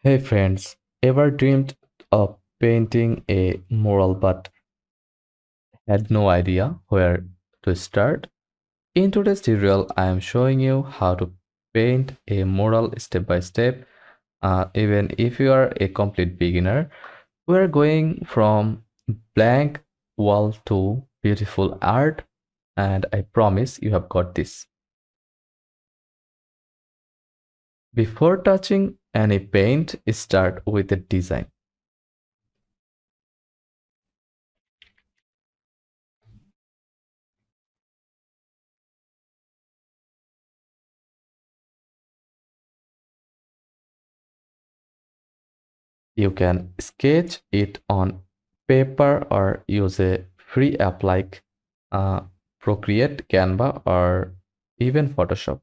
Hey friends, ever dreamed of painting a mural but had no idea where to start? In today's tutorial, I am showing you how to paint a mural step by step. Even if you are a complete beginner, we are going from blank wall to beautiful art, and I promise you have got this. Before touching any paint, start with the design. You can sketch it on paper or use a free app like uh, Procreate, Canva, or even Photoshop.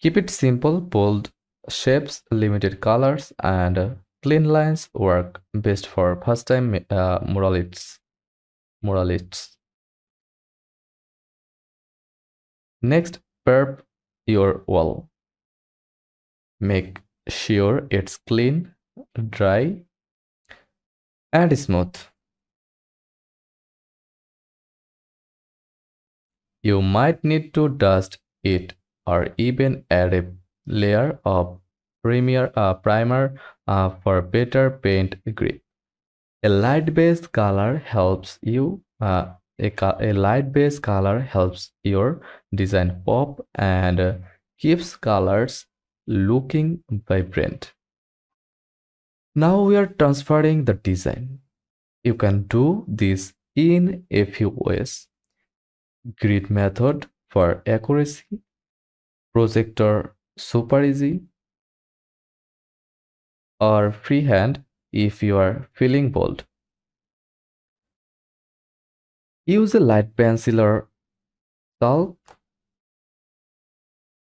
Keep it simple, bold shapes, limited colors, and clean lines work best for first-time muralists. Next, prep your wall. Make sure it's clean, dry, and smooth. You might need to dust it or even add a layer of primer for better paint grip. A light base color helps you. A light base color helps your design pop and keeps colors looking vibrant. Now we are transferring the design. You can do this in a few ways. Grid method for accuracy, projector super easy, or freehand if you are feeling bold. Use a light pencil or chalk,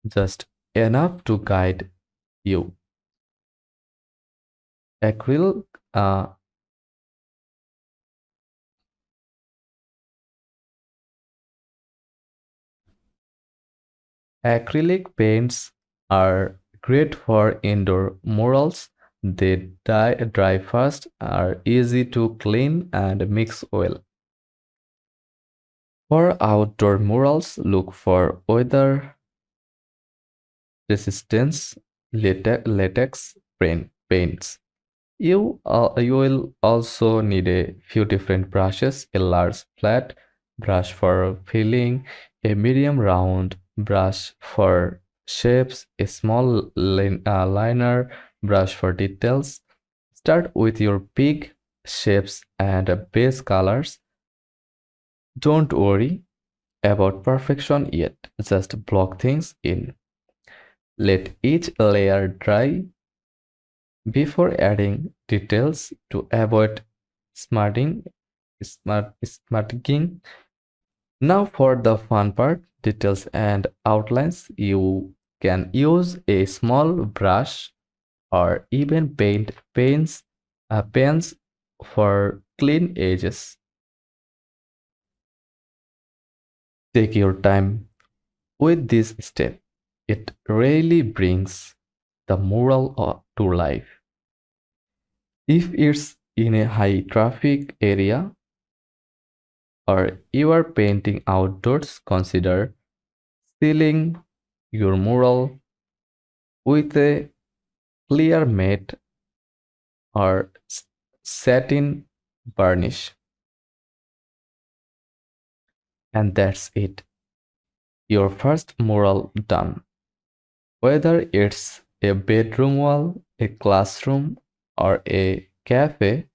just enough to guide you. Acrylic, uh, acrylic paints are great for indoor murals. They dry fast, are easy to clean, and mix well. For outdoor murals, look for weather resistance latex paints. You will also need a few different brushes, a large flat brush for filling, a medium round brush for shapes, a small liner brush for details. Start with your big shapes and base colors. Don't worry about perfection yet, just block things in. Let each layer dry before adding details to avoid smudging. Now for the fun part, details and outlines. You can use a small brush or even pens for clean edges. Take your time with this step. It really brings the mural to life. If it's in a high traffic area or you are painting outdoors, consider sealing your mural with a clear matte or satin varnish. And that's it. Your first mural done. Whether it's a bedroom wall, a classroom, or a cafe,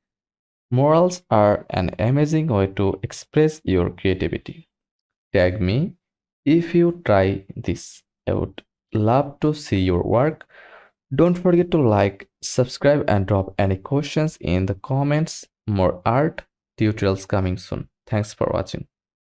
murals are an amazing way to express your creativity. Tag me if you try this. I would love to see your work. Don't forget to like, subscribe, and drop any questions in the comments. More art tutorials coming soon. Thanks for watching.